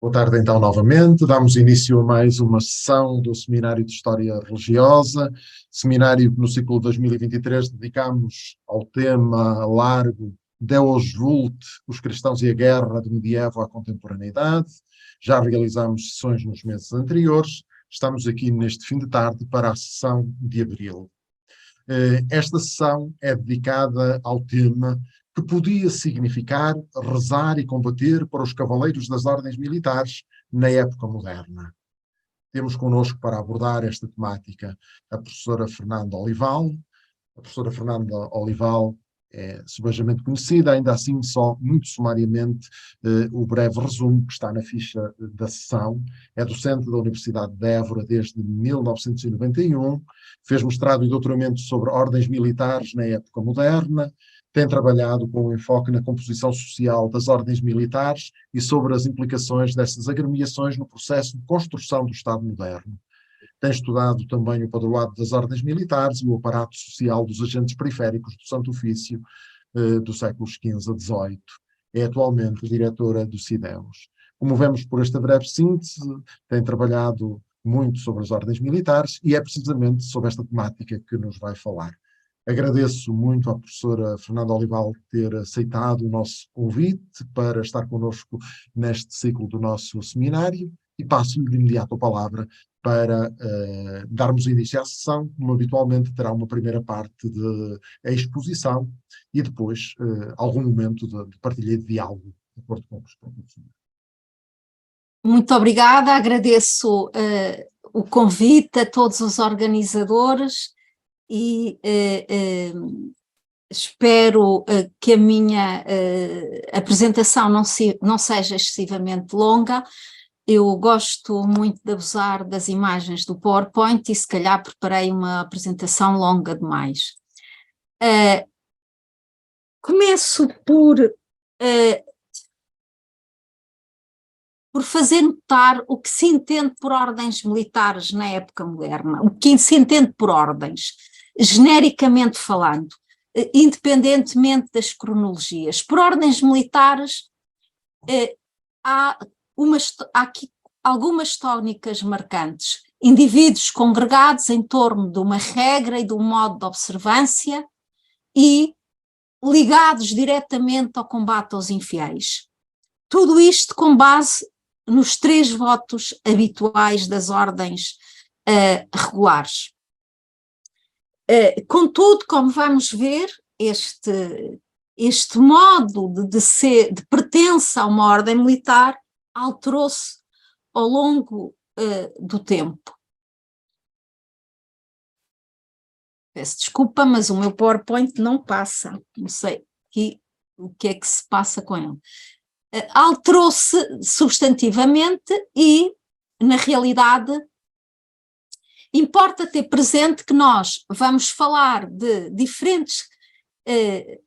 Boa tarde, então, novamente. Damos início a mais uma sessão do Seminário de História Religiosa, seminário que no ciclo 2023 dedicamos ao tema largo Deus Vult, os cristãos e a guerra, do medievo à contemporaneidade. Já realizámos sessões nos meses anteriores. Estamos aqui neste fim de tarde para a sessão de abril. Esta sessão é dedicada ao tema que podia significar rezar e combater para os cavaleiros das ordens militares na época moderna. Temos connosco para abordar esta temática a professora Fernanda Olival. A professora Fernanda Olival é subejamente conhecida, ainda assim só muito sumariamente o breve resumo que está na ficha da sessão. É docente da Universidade de Évora desde 1991, fez mestrado e doutoramento sobre ordens militares na época moderna, tem trabalhado com um enfoque na composição social das ordens militares e sobre as implicações dessas agremiações no processo de construção do Estado moderno. Tem estudado também o padroado das ordens militares e o aparato social dos agentes periféricos do Santo Ofício dos séculos XV a XVIII. É atualmente diretora do CIDEUS. Como vemos por esta breve síntese, tem trabalhado muito sobre as ordens militares e é precisamente sobre esta temática que nos vai falar. Agradeço muito à professora Fernanda Olival ter aceitado o nosso convite para estar connosco neste ciclo do nosso seminário e passo-lhe de imediato a palavra para darmos início à sessão, como habitualmente terá uma primeira parte de exposição e depois algum momento de partilha de diálogo, de acordo com o professor. Muito obrigada, agradeço o convite a todos os organizadores e espero que a minha apresentação não seja excessivamente longa. Eu gosto muito de abusar das imagens do PowerPoint e se calhar preparei uma apresentação longa demais. Começo por fazer notar o que se entende por ordens militares na época moderna, o que se entende por ordens, genericamente falando, independentemente das cronologias. Por ordens militares, há aqui algumas tónicas marcantes, indivíduos congregados em torno de uma regra e de um modo de observância e ligados diretamente ao combate aos infiéis. Tudo isto com base nos 3 votos habituais das ordens regulares. Contudo, como vamos ver, este modo de pertença a uma ordem militar alterou-se ao longo do tempo. Peço desculpa, mas o meu PowerPoint não passa, não sei o que é que se passa com ele. Alterou-se substantivamente e, na realidade, importa ter presente que nós vamos falar de diferentes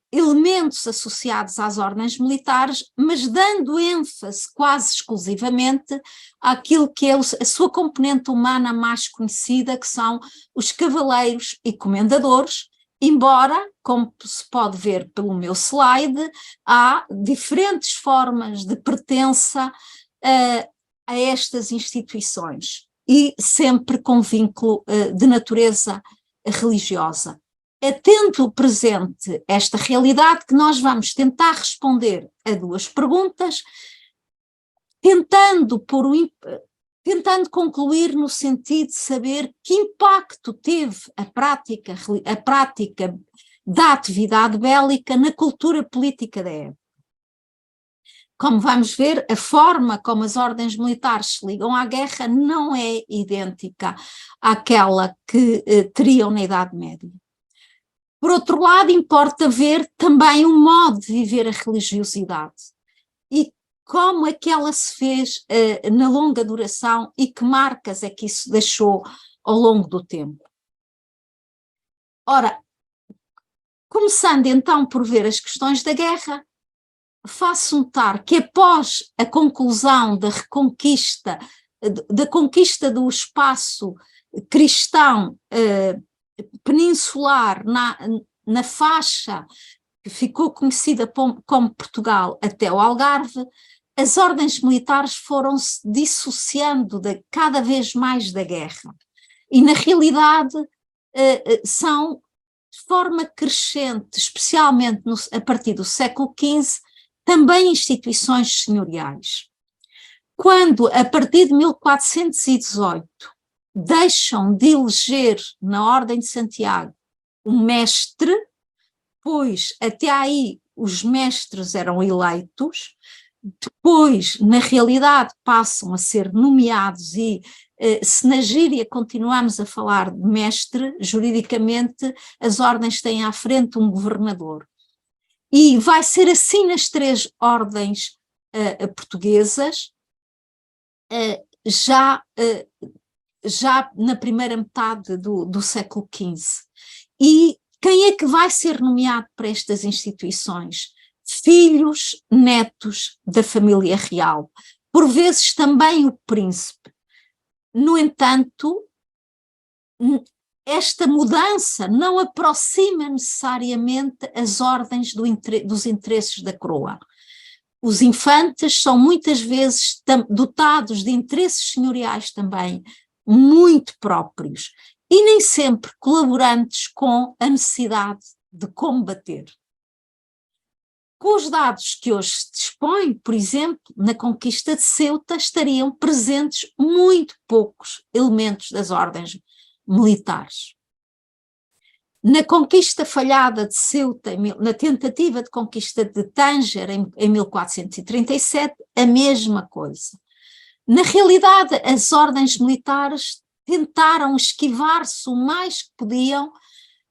elementos associados às ordens militares, mas dando ênfase quase exclusivamente àquilo que é a sua componente humana mais conhecida, que são os cavaleiros e comendadores, embora, como se pode ver pelo meu slide, há diferentes formas de pertença a estas instituições e sempre com vínculo de natureza religiosa. Tendo presente esta realidade, que nós vamos tentar responder a 2 perguntas, tentando concluir no sentido de saber que impacto teve a prática da atividade bélica na cultura política da época. Como vamos ver, a forma como as ordens militares se ligam à guerra não é idêntica àquela que teriam na Idade Média. Por outro lado, importa ver também o modo de viver a religiosidade e como é que ela se fez na longa duração e que marcas é que isso deixou ao longo do tempo. Ora, começando então por ver as questões da guerra, faço notar que após a conclusão da conquista do espaço cristão peninsular na faixa que ficou conhecida como Portugal até o Algarve, as ordens militares foram-se dissociando cada vez mais da guerra. E, na realidade, são de forma crescente, especialmente a partir do século XV, também instituições senhoriais. Quando, a partir de 1418, deixam de eleger na Ordem de Santiago um mestre, pois até aí os mestres eram eleitos, depois, na realidade, passam a ser nomeados e, se na gíria continuamos a falar de mestre, juridicamente as ordens têm à frente um governador. E vai ser assim nas 3 ordens portuguesas, já na primeira metade do século XV. E quem é que vai ser nomeado para estas instituições? Filhos, netos da família real, por vezes também o príncipe. No entanto, esta mudança não aproxima necessariamente as ordens dos interesses da coroa. Os infantes são muitas vezes dotados de interesses senhoriais também muito próprios e nem sempre colaborantes com a necessidade de combater. Com os dados que hoje se dispõe, por exemplo, na conquista de Ceuta estariam presentes muito poucos elementos das ordens militares. Na conquista falhada de Ceuta, na tentativa de conquista de Tânger em 1437, a mesma coisa. Na realidade, as ordens militares tentaram esquivar-se o mais que podiam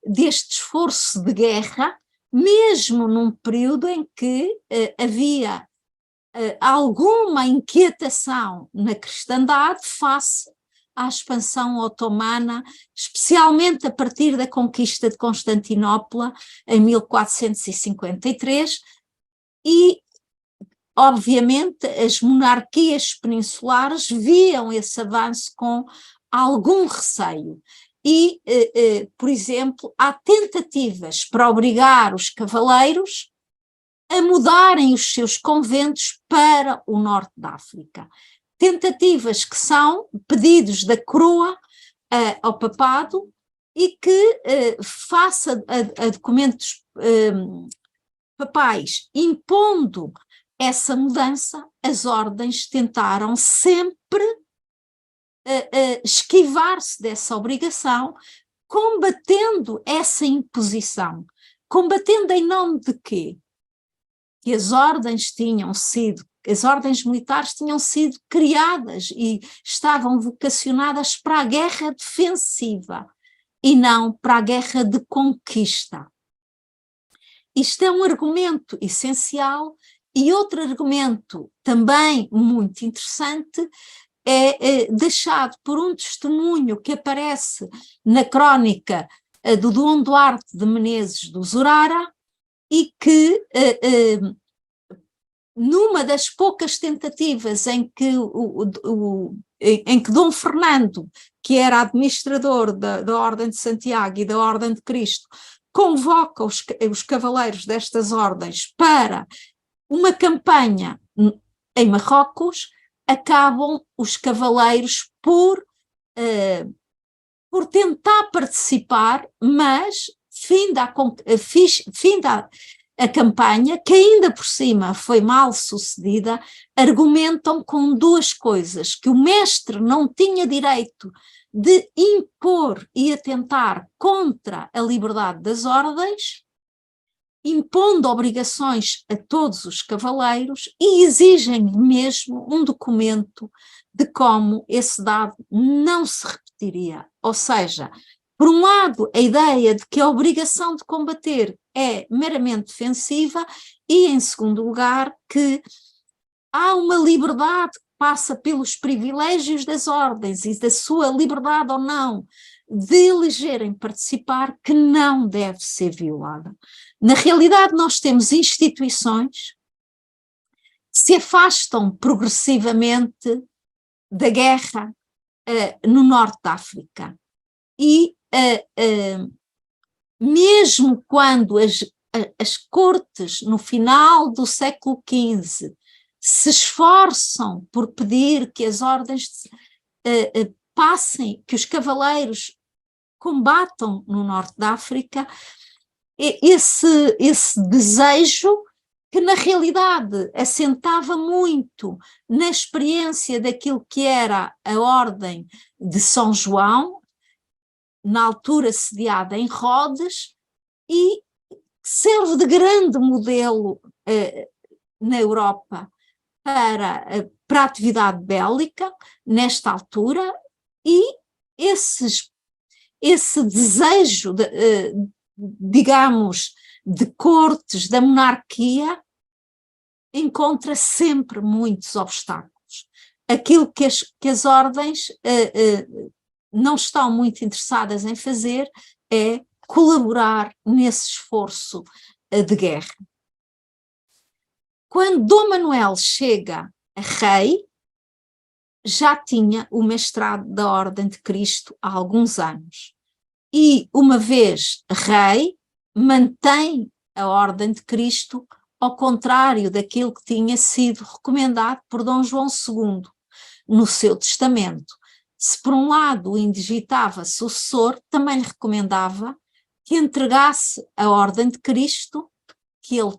deste esforço de guerra, mesmo num período em que havia alguma inquietação na cristandade face à expansão otomana, especialmente a partir da conquista de Constantinopla em 1453, e obviamente as monarquias peninsulares viam esse avanço com algum receio. E, por exemplo, há tentativas para obrigar os cavaleiros a mudarem os seus conventos para o norte da África. Tentativas que são pedidos da coroa ao papado e que, face a documentos papais impondo essa mudança, as ordens tentaram sempre esquivar-se dessa obrigação, combatendo essa imposição. Combatendo em nome de quê? Que as ordens militares tinham sido criadas e estavam vocacionadas para a guerra defensiva e não para a guerra de conquista. Isto é um argumento essencial, e outro argumento também muito interessante é deixado por um testemunho que aparece na crónica do Dom Duarte de Menezes do Zurara, e que numa das poucas tentativas em que Dom Fernando, que era administrador da Ordem de Santiago e da Ordem de Cristo, convoca os cavaleiros destas ordens para uma campanha em Marrocos, acabam os cavaleiros por tentar participar, mas finda a campanha, que ainda por cima foi mal sucedida, argumentam com 2 coisas: que o mestre não tinha direito de impor e atentar contra a liberdade das ordens, impondo obrigações a todos os cavaleiros, e exigem mesmo um documento de como esse dado não se repetiria. Ou seja, por um lado, a ideia de que a obrigação de combater é meramente defensiva, e, em segundo lugar, que há uma liberdade que passa pelos privilégios das ordens e da sua liberdade ou não de elegerem participar, que não deve ser violada. Na realidade, nós temos instituições que se afastam progressivamente da guerra no norte da África. E mesmo quando as cortes, no final do século XV, se esforçam por pedir que as ordens passem, que os cavaleiros combatam no norte da África, esse desejo que na realidade assentava muito na experiência daquilo que era a Ordem de São João, na altura sediada em Rhodes, e serve de grande modelo na Europa para a atividade bélica, nesta altura, e esse desejo, digamos, de cortes, da monarquia, encontra sempre muitos obstáculos. Aquilo que as ordens não estão muito interessadas em fazer é colaborar nesse esforço de guerra. Quando Dom Manuel chega a rei, já tinha o mestrado da Ordem de Cristo há alguns anos. E, uma vez rei, mantém a Ordem de Cristo, ao contrário daquilo que tinha sido recomendado por Dom João II no seu testamento. Se por um lado o indigitava sucessor, também lhe recomendava que entregasse a Ordem de Cristo que ele,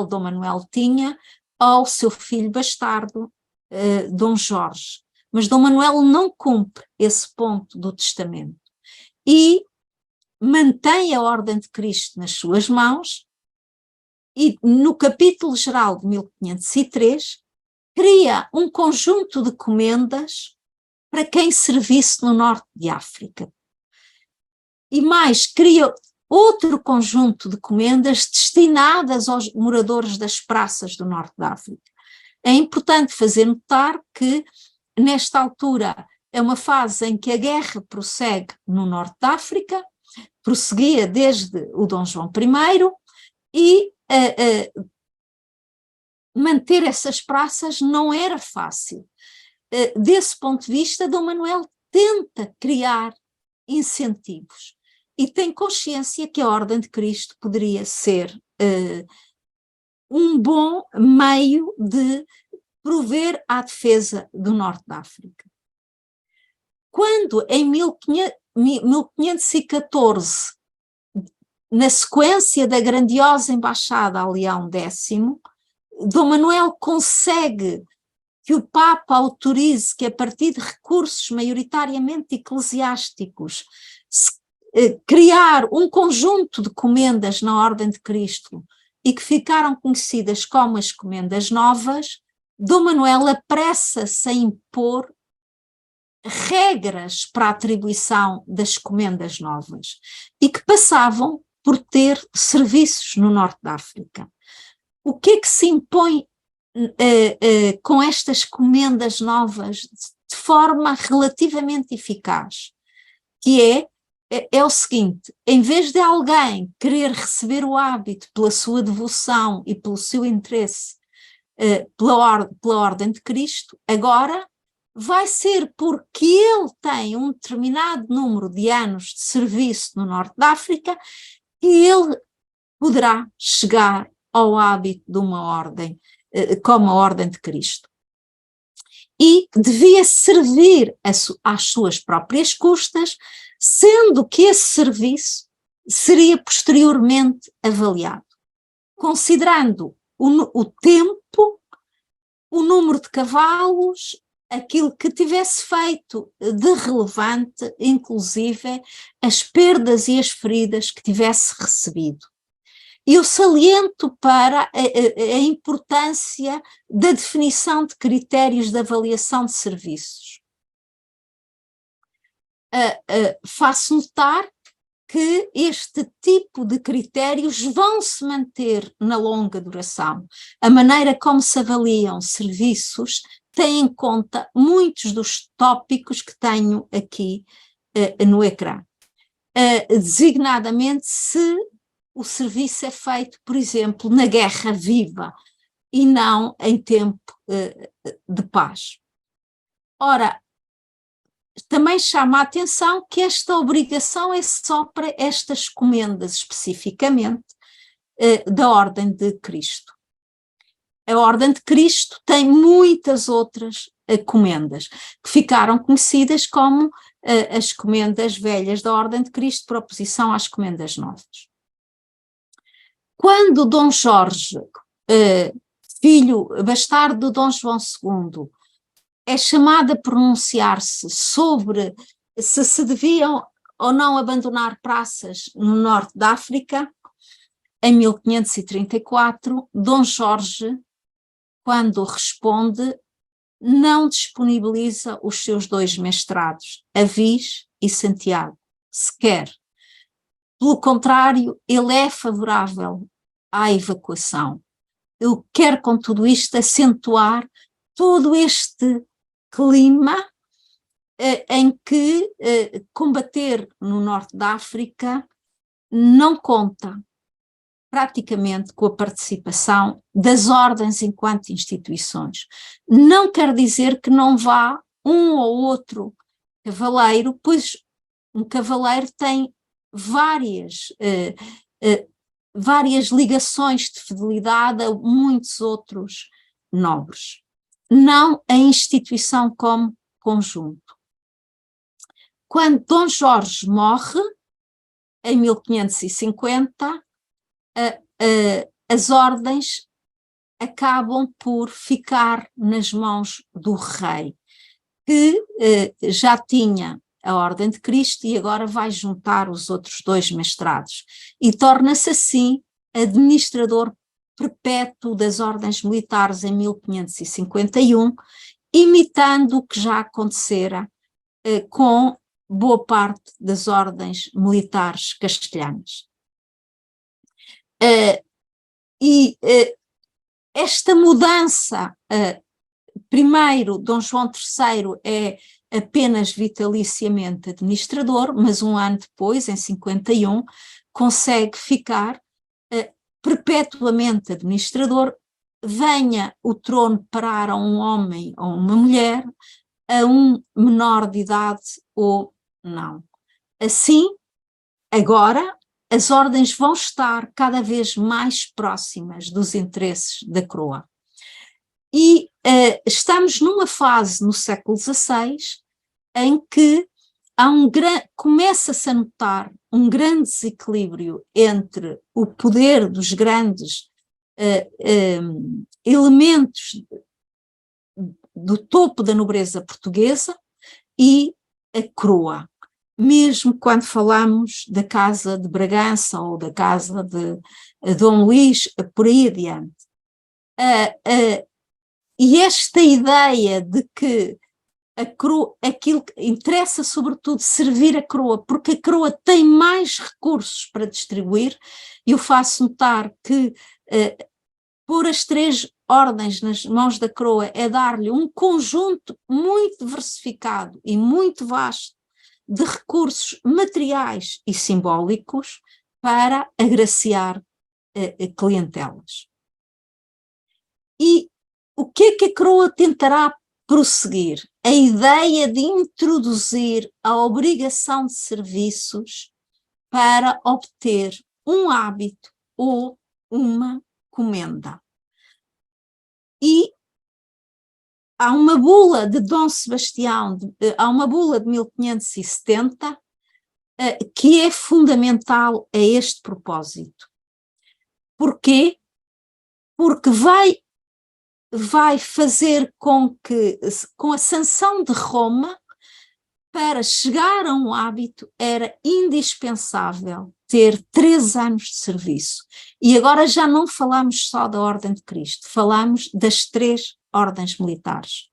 Dom Manuel, tinha ao seu filho bastardo, Dom Jorge. Mas Dom Manuel não cumpre esse ponto do testamento e mantém a Ordem de Cristo nas suas mãos e, no capítulo geral de 1503, cria um conjunto de comendas para quem servisse no norte de África. E mais, cria outro conjunto de comendas destinadas aos moradores das praças do norte da África. É importante fazer notar que, nesta altura, é uma fase em que a guerra prossegue no norte da África, prosseguia desde o Dom João I, e manter essas praças não era fácil. Desse ponto de vista, Dom Manuel tenta criar incentivos e tem consciência que a Ordem de Cristo poderia ser um bom meio de prover à defesa do norte da África. Quando, em 1514, na sequência da grandiosa embaixada a Leão X, Dom Manuel consegue que o Papa autorize que, a partir de recursos maioritariamente eclesiásticos, criar um conjunto de comendas na Ordem de Cristo e que ficaram conhecidas como as comendas novas, Dom Manuel apressa-se a impor regras para a atribuição das comendas novas e que passavam por ter serviços no norte da África. O que é que se impõe com estas comendas novas de forma relativamente eficaz? Que é o seguinte: em vez de alguém querer receber o hábito pela sua devoção e pelo seu interesse pela Ordem de Cristo, agora vai ser porque ele tem um determinado número de anos de serviço no norte da África que ele poderá chegar ao hábito de uma ordem, como a Ordem de Cristo. E devia servir às suas próprias custas, sendo que esse serviço seria posteriormente avaliado, considerando o tempo, o número de cavalos, aquilo que tivesse feito de relevante, inclusive as perdas e as feridas que tivesse recebido. Eu saliento para a importância da definição de critérios de avaliação de serviços. Faço notar que este tipo de critérios vão se manter na longa duração. A maneira como se avaliam serviços tem em conta muitos dos tópicos que tenho aqui no ecrã. Designadamente, se o serviço é feito, por exemplo, na guerra viva e não em tempo de paz. Ora, também chama a atenção que esta obrigação é só para estas comendas especificamente da Ordem de Cristo. a Ordem de Cristo tem muitas outras comendas, que ficaram conhecidas como as comendas velhas da Ordem de Cristo, por oposição às comendas novas. Quando Dom Jorge, filho bastardo de Dom João II, é chamado a pronunciar-se sobre se deviam ou não abandonar praças no norte da África, em 1534, Dom Jorge, quando responde, não disponibiliza os seus 2 mestrados, Avis e Santiago, sequer. Pelo contrário, ele é favorável à evacuação. Ele quer com tudo isto acentuar todo este clima em que combater no norte da África não conta praticamente com a participação das ordens enquanto instituições. Não quer dizer que não vá um ou outro cavaleiro, pois um cavaleiro tem várias ligações de fidelidade a muitos outros nobres. Não a instituição como conjunto. Quando Dom Jorge morre, em 1550, as ordens acabam por ficar nas mãos do rei, que já tinha a Ordem de Cristo e agora vai juntar os outros 2 mestrados e torna-se assim administrador perpétuo das ordens militares em 1551, imitando o que já acontecera com boa parte das ordens militares castelhanas. Esta mudança, primeiro, Dom João III é apenas vitaliciamente administrador, mas um ano depois, em 51, consegue ficar perpetuamente administrador, venha o trono parar a um homem ou uma mulher, a um menor de idade ou não. Assim, agora, as ordens vão estar cada vez mais próximas dos interesses da coroa. E estamos numa fase no século XVI em que começa-se a notar um grande desequilíbrio entre o poder dos grandes elementos do topo da nobreza portuguesa e a coroa. Mesmo quando falamos da Casa de Bragança ou da Casa de Dom Luís, por aí adiante. E esta ideia de que a coroa, aquilo que interessa sobretudo servir a coroa, porque a coroa tem mais recursos para distribuir, eu faço notar que pôr as 3 ordens nas mãos da coroa é dar-lhe um conjunto muito diversificado e muito vasto de recursos materiais e simbólicos para agraciar clientelas. E o que é que a coroa tentará prosseguir? A ideia de introduzir a obrigação de serviços para obter um hábito ou uma comenda. E há uma bula de Dom Sebastião, há uma bula de 1570, que é fundamental a este propósito. Porquê? Porque vai fazer com que, com a sanção de Roma, para chegar a um hábito era indispensável ter 3 anos de serviço. E agora já não falamos só da Ordem de Cristo, falamos das 3 ordens militares.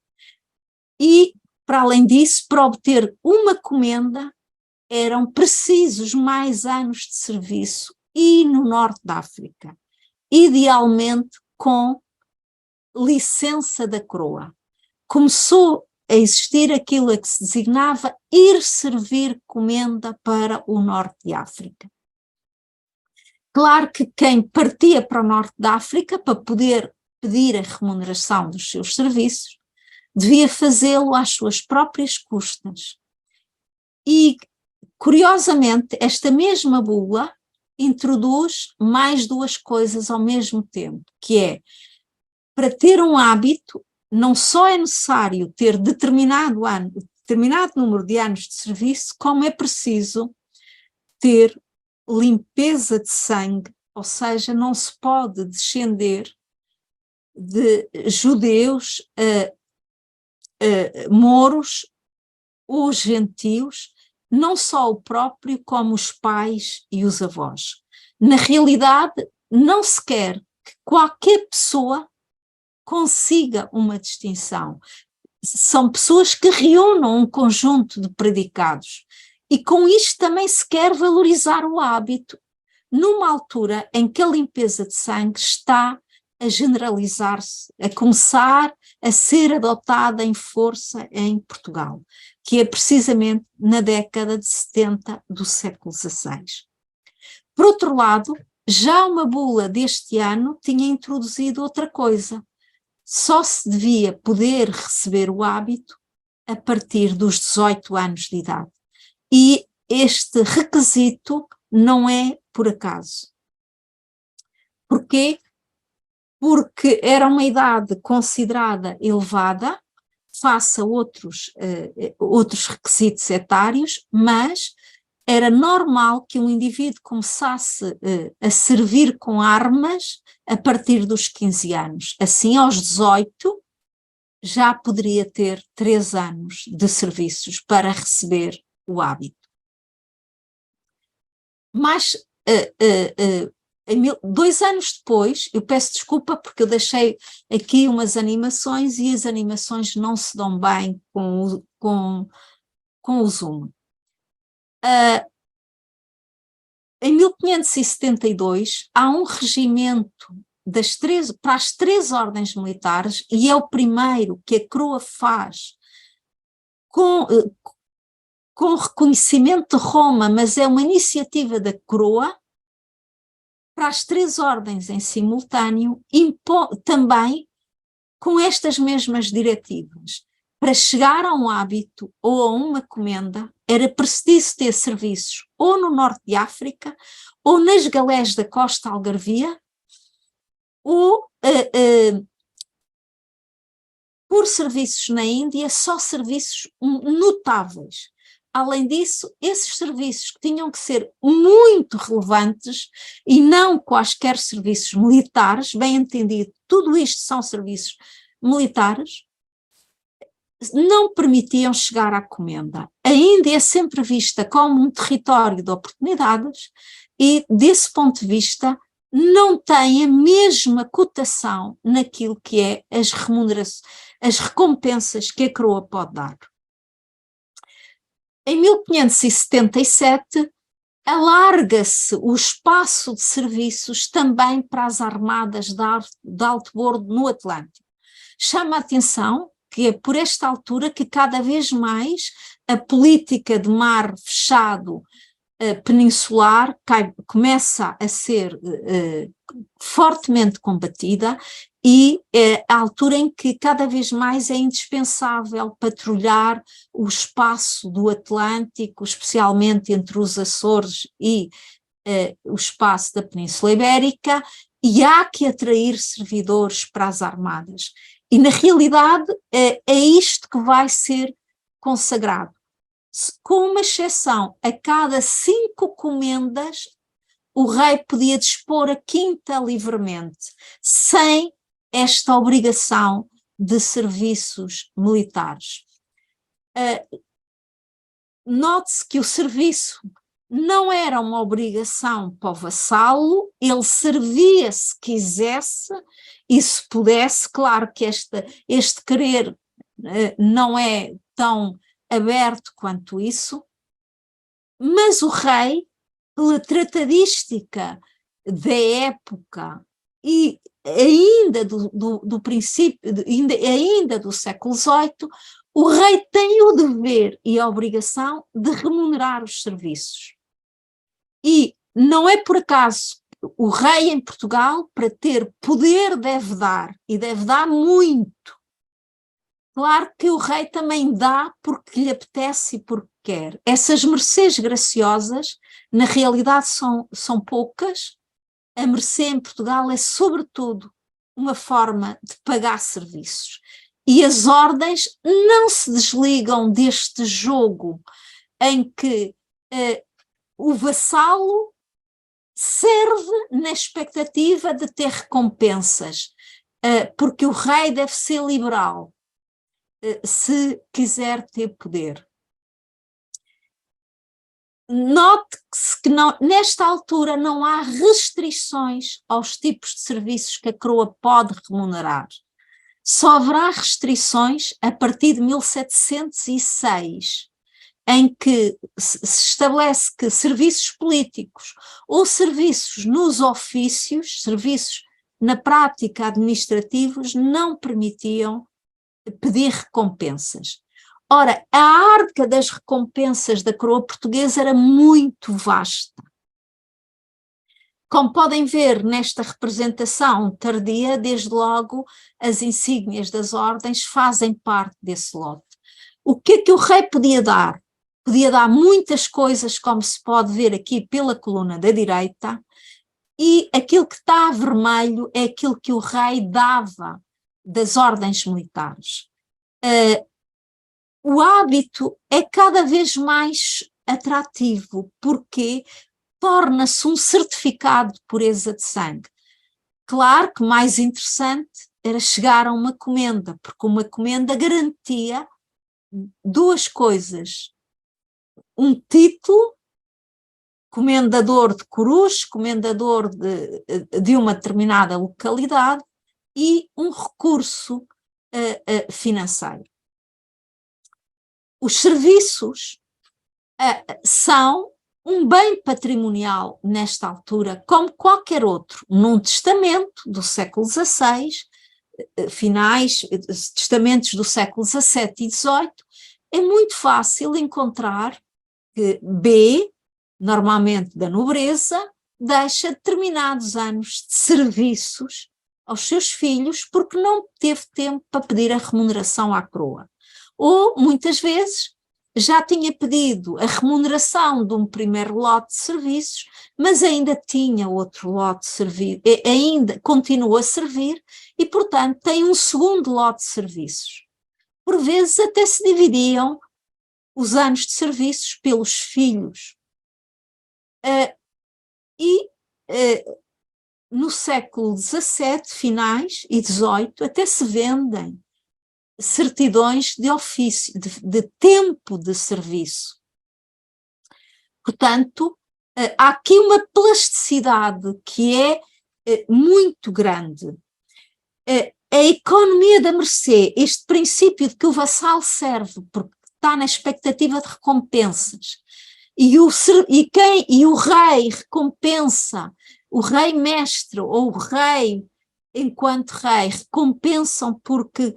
E, para além disso, para obter uma comenda, eram precisos mais anos de serviço e no norte da África, idealmente com licença da coroa. Começou a existir aquilo a que se designava ir servir comenda para o norte de África. Claro que quem partia para o norte da África para poder pedir a remuneração dos seus serviços, devia fazê-lo às suas próprias custas. E, curiosamente, esta mesma bula introduz mais 2 coisas ao mesmo tempo, que é para ter um hábito, não só é necessário ter determinado número de anos de serviço, como é preciso ter limpeza de sangue, ou seja, não se pode descender de judeus, mouros ou gentios, não só o próprio, como os pais e os avós. Na realidade, não se quer que qualquer pessoa consiga uma distinção. São pessoas que reúnam um conjunto de predicados, e com isto também se quer valorizar o hábito, numa altura em que a limpeza de sangue está a generalizar-se, a começar a ser adotada em força em Portugal, que é precisamente na década de 70 do século XVI. Por outro lado, já uma bula deste ano tinha introduzido outra coisa. Só se devia poder receber o hábito a partir dos 18 anos de idade. E este requisito não é por acaso. Porquê? Porque era uma idade considerada elevada, face a outros requisitos etários, mas era normal que um indivíduo começasse a servir com armas a partir dos 15 anos. Assim, aos 18, já poderia ter 3 anos de serviços para receber o hábito. Mas 2 anos depois, eu peço desculpa porque eu deixei aqui umas animações e as animações não se dão bem com o Zoom. Em 1572 há um regimento para as 3 ordens militares, e é o primeiro que a coroa faz com reconhecimento de Roma, mas é uma iniciativa da coroa, para as 3 ordens em simultâneo, também com estas mesmas diretivas. Para chegar a um hábito ou a uma comenda, era preciso ter serviços ou no norte de África, ou nas galés da costa algarvia, ou por serviços na Índia, só serviços notáveis. Além disso, esses serviços que tinham que ser muito relevantes e não quaisquer serviços militares, bem entendido, tudo isto são serviços militares, não permitiam chegar à comenda. A Índia é sempre vista como um território de oportunidades e, desse ponto de vista, não tem a mesma cotação naquilo que é as recompensas que a coroa pode dar. Em 1577, alarga-se o espaço de serviços também para as armadas de alto bordo no Atlântico. Chama a atenção que é por esta altura que cada vez mais a política de mar fechado peninsular começa a ser fortemente combatida, e é a altura em que cada vez mais é indispensável patrulhar o espaço do Atlântico, especialmente entre os Açores e o espaço da Península Ibérica, e há que atrair servidores para as armadas. E, na realidade, é isto que vai ser consagrado. Com uma exceção, a cada 5 comendas, o rei podia dispor a 5ª livremente, sem esta obrigação de serviços militares. Note-se que o serviço não era uma obrigação para o vassalo, ele servia se quisesse e se pudesse. Claro que este querer não é tão aberto quanto isso, mas o rei, pela tratadística da época e ainda do princípio, ainda do século XVIII, o rei tem o dever e a obrigação de remunerar os serviços. E não é por acaso o rei em Portugal, para ter poder, deve dar, e deve dar muito. Claro que o rei também dá porque lhe apetece e porque quer. Essas mercês graciosas, na realidade, são poucas. A mercê em Portugal é, sobretudo, uma forma de pagar serviços. E as ordens não se desligam deste jogo em que o vassalo serve na expectativa de ter recompensas, porque o rei deve ser liberal, se quiser ter poder. Note-se que nesta altura não há restrições aos tipos de serviços que a coroa pode remunerar. Só haverá restrições a partir de 1706, em que se estabelece que serviços políticos ou serviços nos ofícios, serviços na prática administrativos, não permitiam pedir recompensas. Ora, a arca das recompensas da coroa portuguesa era muito vasta. Como podem ver nesta representação tardia, desde logo as insígnias das ordens fazem parte desse lote. O que é que o rei podia dar? Podia dar muitas coisas, como se pode ver aqui pela coluna da direita, e aquilo que está a vermelho é aquilo que o rei dava das ordens militares. O hábito é cada vez mais atrativo, porque torna-se um certificado de pureza de sangue. Claro que mais interessante era chegar a uma comenda, porque uma comenda garantia duas coisas: um título, comendador de Corus, comendador de uma determinada localidade, e um recurso financeiro. Os serviços são um bem patrimonial nesta altura, como qualquer outro. Num testamento do século XVI, testamentos do século XVII e XVIII, é muito fácil encontrar que B, normalmente da nobreza, deixa determinados anos de serviços aos seus filhos porque não teve tempo para pedir a remuneração à coroa. Ou, muitas vezes, já tinha pedido a remuneração de um primeiro lote de serviços, mas ainda tinha outro lote de serviços, ainda continua a servir e, portanto, tem um segundo lote de serviços. Por vezes até se dividiam os anos de serviços pelos filhos. No século XVII, finais, e XVIII, até se vendem certidões de ofício, de tempo de serviço. Portanto, há aqui uma plasticidade que é muito grande. A economia da mercê, este princípio de que o vassalo serve porque está na expectativa de recompensas, e o rei recompensa, o rei mestre ou o rei enquanto rei recompensam porque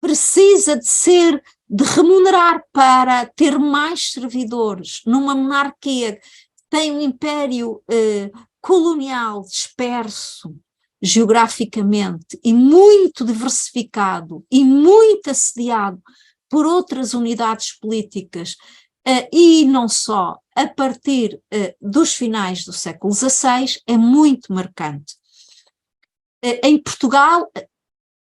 precisa de remunerar para ter mais servidores numa monarquia que tem um império colonial disperso geograficamente e muito diversificado e muito assediado por outras unidades políticas, e não só, a partir dos finais do século XVI, é muito marcante. Em Portugal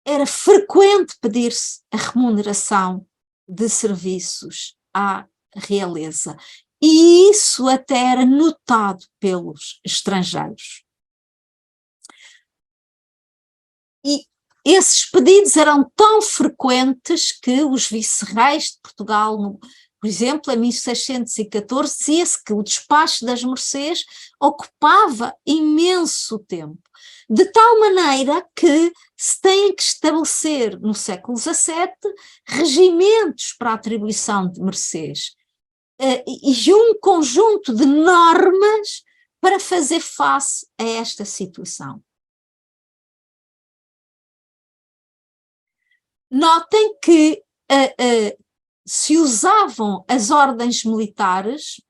era frequente pedir-se a remuneração de serviços à realeza, e isso até era notado pelos estrangeiros. E esses pedidos eram tão frequentes que os vice-reis de Portugal, por exemplo, em 1614, dizia-se que o despacho das mercês ocupava imenso tempo, de tal maneira que se tem que estabelecer no século XVII regimentos para a atribuição de mercês e um conjunto de normas para fazer face a esta situação. Notem que se usavam as ordens militares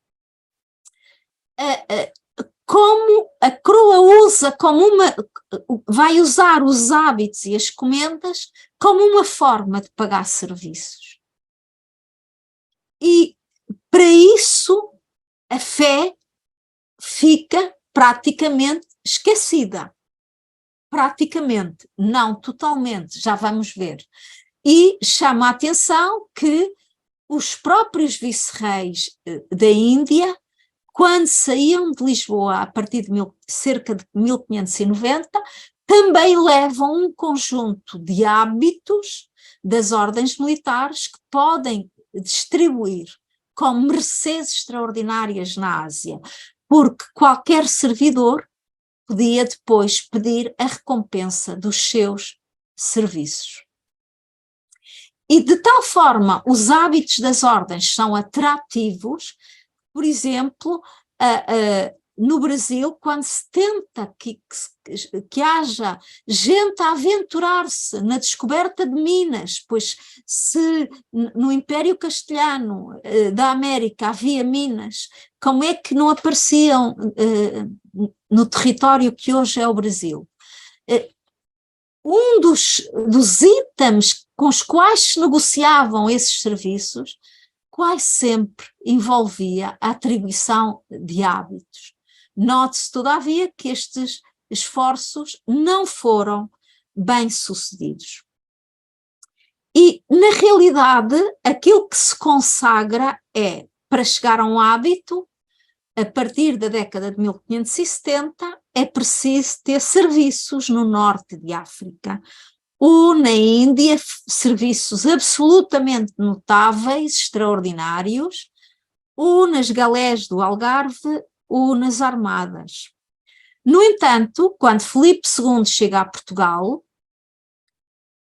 como a coroa vai usar os hábitos e as comendas como uma forma de pagar serviços. E para isso a fé fica praticamente esquecida. praticamente, não totalmente, já vamos ver. E chama a atenção que os próprios vice-reis da Índia, quando saíam de Lisboa a partir de cerca de 1590, também levam um conjunto de hábitos das ordens militares que podem distribuir como mercês extraordinárias na Ásia, porque qualquer servidor podia depois pedir a recompensa dos seus serviços. E de tal forma os hábitos das ordens são atrativos, por exemplo, no Brasil, quando se tenta que haja gente a aventurar-se na descoberta de minas, pois se no Império Castelhano da América havia minas, como é que não apareciam no território que hoje é o Brasil? Um dos itens com os quais se negociavam esses serviços quase sempre envolvia a atribuição de hábitos. Note-se, todavia, que estes esforços não foram bem-sucedidos. E, na realidade, aquilo que se consagra é, para chegar a um hábito, a partir da década de 1570, é preciso ter serviços no norte de África, ou na Índia, serviços absolutamente notáveis, extraordinários, ou nas galés do Algarve, ou nas armadas. No entanto, quando Filipe II chega a Portugal,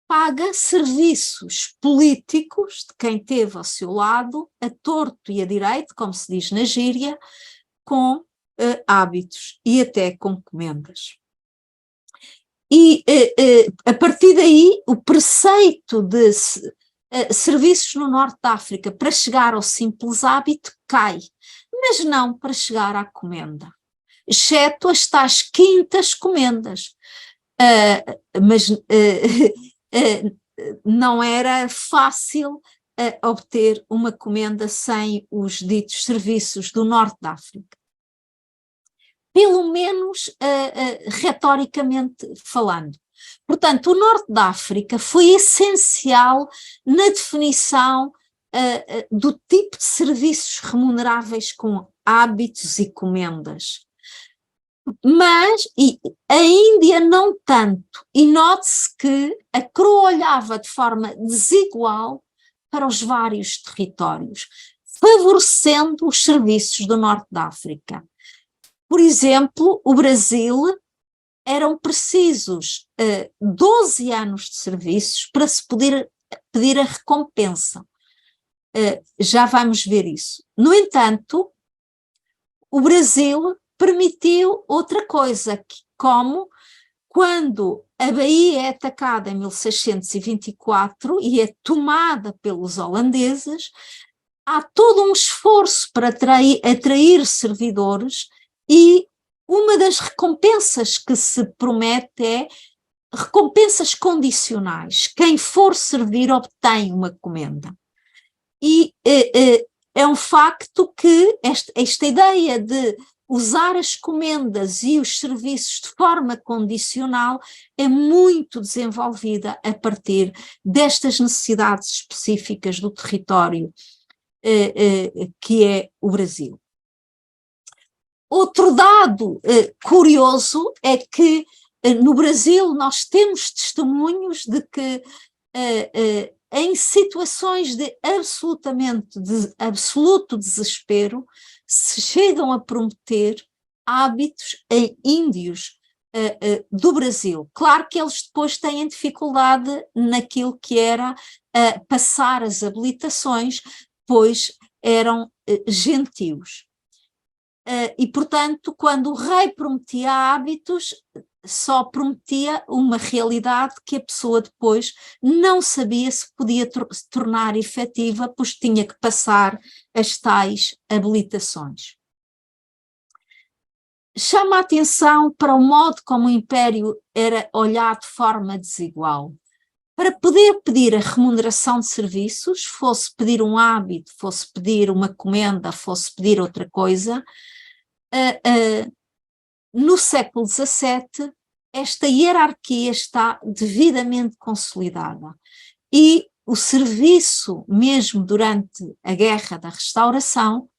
paga serviços políticos de quem teve ao seu lado, a torto e a direito, como se diz na gíria, com hábitos e até com comendas. E a partir daí o preceito de serviços no norte da África para chegar ao simples hábito cai, mas não para chegar à comenda, exceto as tais quintas comendas. Mas não era fácil obter uma comenda sem os ditos serviços do norte da África. Pelo menos retoricamente falando. Portanto, o norte da África foi essencial na definição do tipo de serviços remuneráveis com hábitos e comendas. Mas a Índia não tanto, e note-se que a coroa olhava de forma desigual para os vários territórios, favorecendo os serviços do norte da África. Por exemplo, o Brasil, eram precisos 12 anos de serviços para se poder pedir a recompensa. Já vamos ver isso. No entanto, o Brasil permitiu outra coisa, como quando a Bahia é atacada em 1624 e é tomada pelos holandeses, há todo um esforço para atrair servidores. E uma das recompensas que se promete é recompensas condicionais. Quem for servir obtém uma comenda. E é um facto que esta ideia de usar as comendas e os serviços de forma condicional é muito desenvolvida a partir destas necessidades específicas do território que é o Brasil. Outro dado curioso é que no Brasil nós temos testemunhos de que em situações de absoluto desespero se chegam a prometer hábitos em índios do Brasil. Claro que eles depois têm dificuldade naquilo que era passar as habilitações, pois eram gentios. E, portanto, quando o rei prometia hábitos, só prometia uma realidade que a pessoa depois não sabia se podia se tornar efetiva, pois tinha que passar as tais habilitações. Chama a atenção para o modo como o Império era olhado de forma desigual. Para poder pedir a remuneração de serviços, fosse pedir um hábito, fosse pedir uma comenda, fosse pedir outra coisa, no século XVII esta hierarquia está devidamente consolidada e o serviço, mesmo durante a Guerra da Restauração,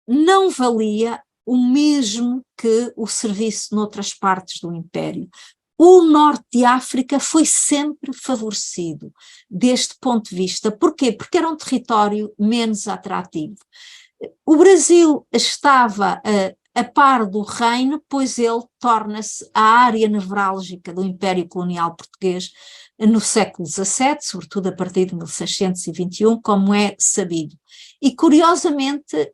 não valia o mesmo que o serviço noutras partes do Império. O norte de África foi sempre favorecido deste ponto de vista. Porquê? Porque era um território menos atrativo. O Brasil estava a par do reino, pois ele torna-se a área nevrálgica do Império Colonial Português no século XVII, sobretudo a partir de 1621, como é sabido. E, curiosamente,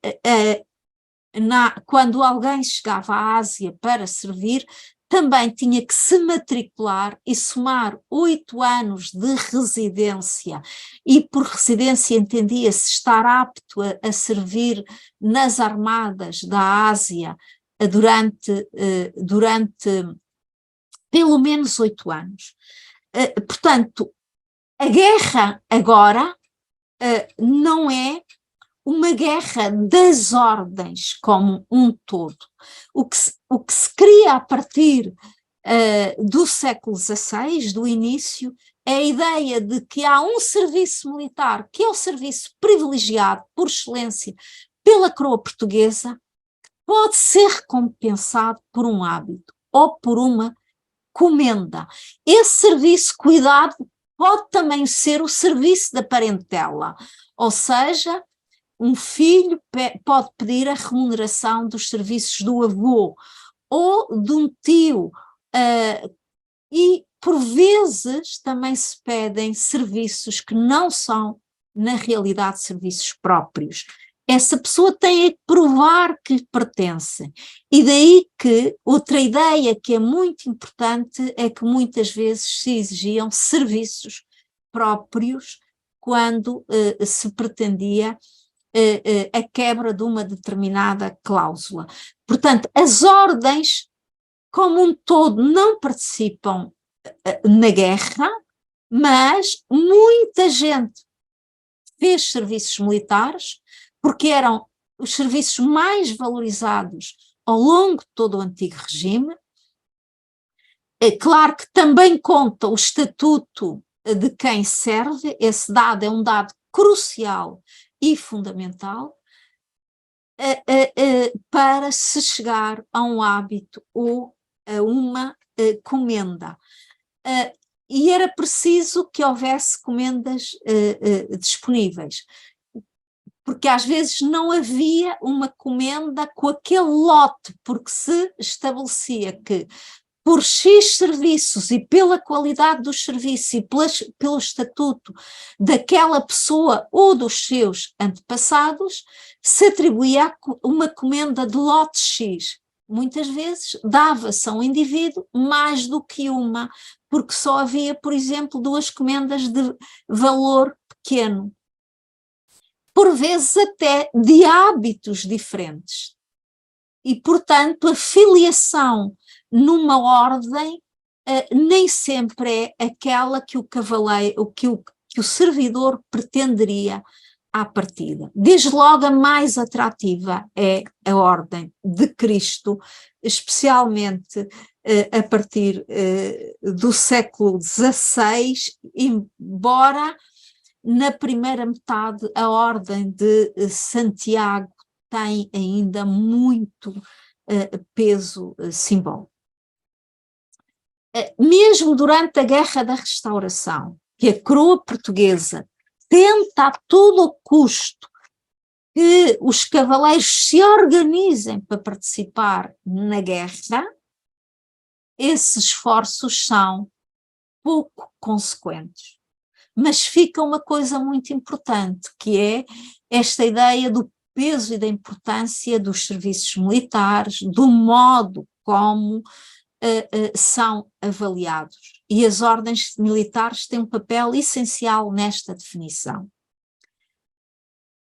quando alguém chegava à Ásia para servir, também tinha que se matricular e somar 8 anos de residência, e por residência entendia-se estar apto a servir nas armadas da Ásia durante pelo menos 8 anos. Portanto, a guerra agora não é uma guerra das ordens como um todo. O que se cria a partir do século XVI, do início, é a ideia de que há um serviço militar, que é o serviço privilegiado, por excelência, pela coroa portuguesa, que pode ser recompensado por um hábito ou por uma comenda. Esse serviço, cuidado, pode também ser o serviço da parentela, ou seja, um filho pode pedir a remuneração dos serviços do avô ou de um tio, e por vezes também se pedem serviços que não são, na realidade, serviços próprios. Essa pessoa tem que provar que pertence. E daí que outra ideia que é muito importante é que muitas vezes se exigiam serviços próprios quando se pretendia a quebra de uma determinada cláusula. Portanto, as ordens, como um todo, não participam na guerra, mas muita gente fez serviços militares, porque eram os serviços mais valorizados ao longo de todo o antigo regime. É claro que também conta o estatuto de quem serve, esse dado é um dado crucial e fundamental para se chegar a um hábito ou a uma comenda. E era preciso que houvesse comendas disponíveis, porque às vezes não havia uma comenda com aquele lote, porque se estabelecia que por X serviços e pela qualidade dos serviços e pelo estatuto daquela pessoa ou dos seus antepassados, se atribuía uma comenda de lote X. Muitas vezes dava-se a um indivíduo mais do que uma, porque só havia, por exemplo, 2 comendas de valor pequeno. Por vezes até de hábitos diferentes. E, portanto, a filiação numa ordem nem sempre é aquela que o cavaleiro, que o servidor pretenderia à partida. Desde logo a mais atrativa é a Ordem de Cristo, especialmente a partir do século XVI, embora na primeira metade a Ordem de Santiago tem ainda muito peso simbólico. Mesmo durante a Guerra da Restauração, que a coroa portuguesa tenta a todo custo que os cavaleiros se organizem para participar na guerra, esses esforços são pouco consequentes. Mas fica uma coisa muito importante, que é esta ideia do peso e da importância dos serviços militares, do modo como são avaliados. E as ordens militares têm um papel essencial nesta definição.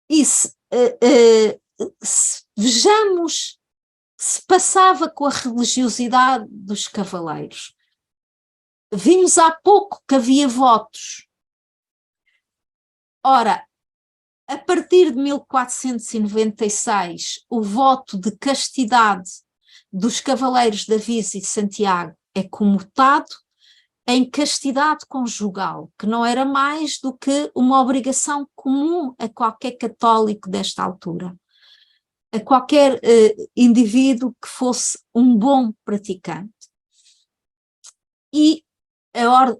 E vejamos se passava com a religiosidade dos cavaleiros. Vimos há pouco que havia votos. Ora, a partir de 1496, o voto de castidade dos cavaleiros de Aviso e de Santiago é comutado em castidade conjugal, que não era mais do que uma obrigação comum a qualquer católico desta altura, a qualquer indivíduo que fosse um bom praticante. E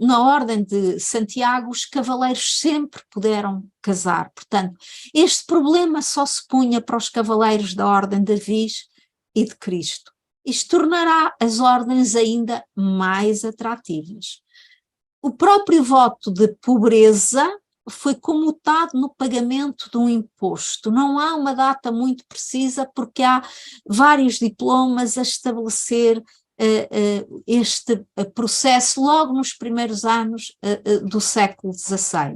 na Ordem de Santiago os cavaleiros sempre puderam casar, portanto, este problema só se punha para os cavaleiros da Ordem de Avis e de Cristo. Isto tornará as ordens ainda mais atrativas. O próprio voto de pobreza foi comutado no pagamento de um imposto. Não há uma data muito precisa, porque há vários diplomas a estabelecer este processo logo nos primeiros anos do século XVI.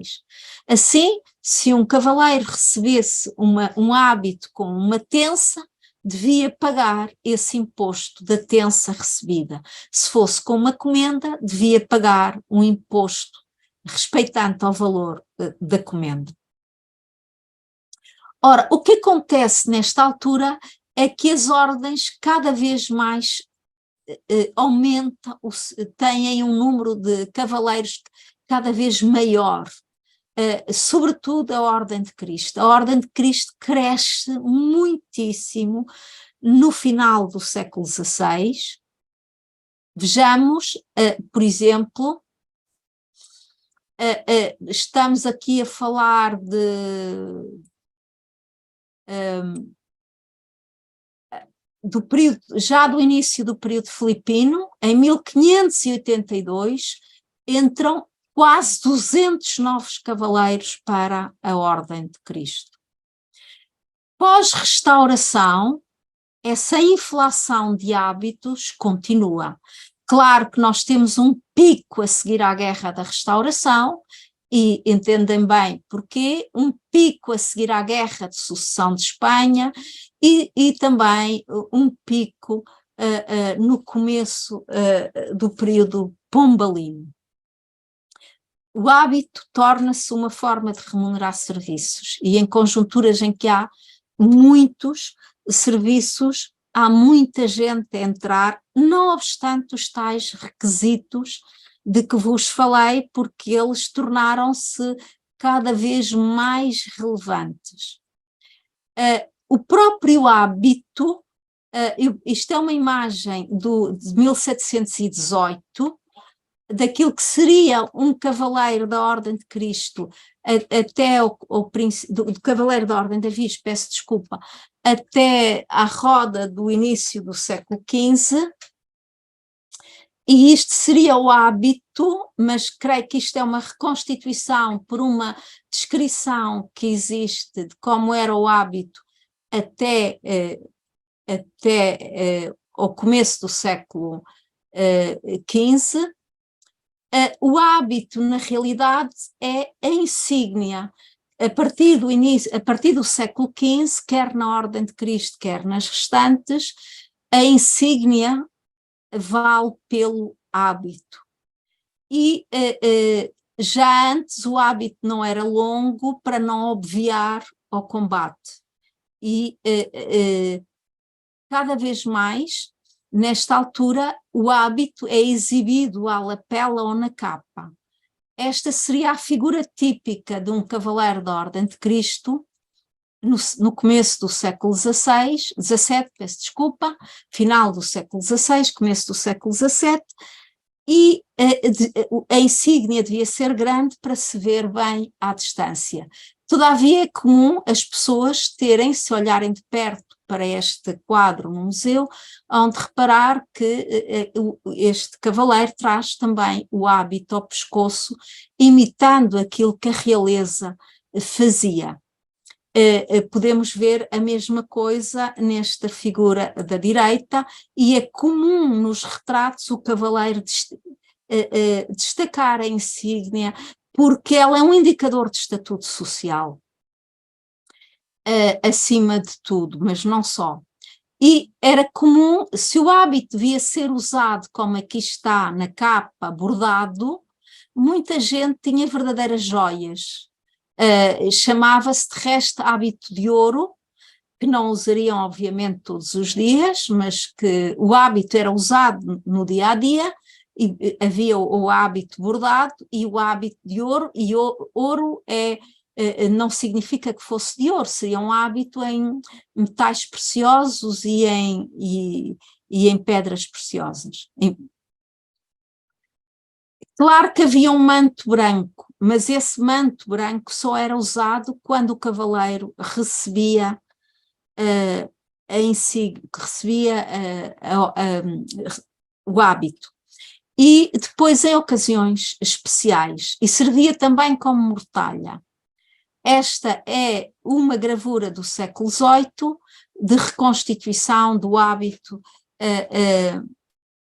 Assim, se um cavaleiro recebesse um hábito com uma tença, devia pagar esse imposto da tença recebida. Se fosse com uma comenda, devia pagar um imposto respeitante ao valor da comenda. Ora, o que acontece nesta altura é que as ordens cada vez mais têm um número de cavaleiros cada vez maior, sobretudo a Ordem de Cristo. A Ordem de Cristo cresce muitíssimo no final do século XVI. Vejamos, por exemplo, estamos aqui a falar do período, já do início do período filipino. Em 1582 entram quase 200 novos cavaleiros para a Ordem de Cristo. Pós-restauração, essa inflação de hábitos continua. Claro que nós temos um pico a seguir à Guerra da Restauração, e entendem bem porquê, um pico a seguir à Guerra de Sucessão de Espanha e também um pico no começo do período pombalino. O hábito torna-se uma forma de remunerar serviços, e em conjunturas em que há muitos serviços, há muita gente a entrar, não obstante os tais requisitos de que vos falei, porque eles tornaram-se cada vez mais relevantes. O próprio hábito, isto é uma imagem de 1718, daquilo que seria um cavaleiro da Ordem de Cristo, até do cavaleiro da Ordem de Avis, peço desculpa, até à roda do início do século XV, e isto seria o hábito, mas creio que isto é uma reconstituição por uma descrição que existe de como era o hábito até ao começo do século XV. O hábito, na realidade, é a insígnia. A partir do século XV, quer na Ordem de Cristo, quer nas restantes, a insígnia vale pelo hábito. E já antes o hábito não era longo para não obviar ao combate. E cada vez mais, nesta altura, o hábito é exibido à lapela ou na capa. Esta seria a figura típica de um cavaleiro da Ordem de Cristo no começo do século XVII, peço desculpa, final do século XVI, começo do século XVII, e a insígnia devia ser grande para se ver bem à distância. Todavia é comum as pessoas se olharem de perto para este quadro no museu, onde reparar que este cavaleiro traz também o hábito ao pescoço, imitando aquilo que a realeza fazia. Podemos ver a mesma coisa nesta figura da direita, e é comum nos retratos o cavaleiro destacar a insígnia, porque ela é um indicador de estatuto social, acima de tudo, mas não só. E era comum, se o hábito devia ser usado como aqui está na capa, bordado, muita gente tinha verdadeiras joias. Chamava-se de resto hábito de ouro, que não usariam obviamente todos os dias, mas que o hábito era usado no dia a dia, havia o hábito bordado e o hábito de ouro, e ouro não significa que fosse de ouro, seria um hábito em metais preciosos e em pedras preciosas. Claro que havia um manto branco, mas esse manto branco só era usado quando o cavaleiro recebia o hábito. E depois em ocasiões especiais, e servia também como mortalha. Esta é uma gravura do século XVIII de reconstituição do hábito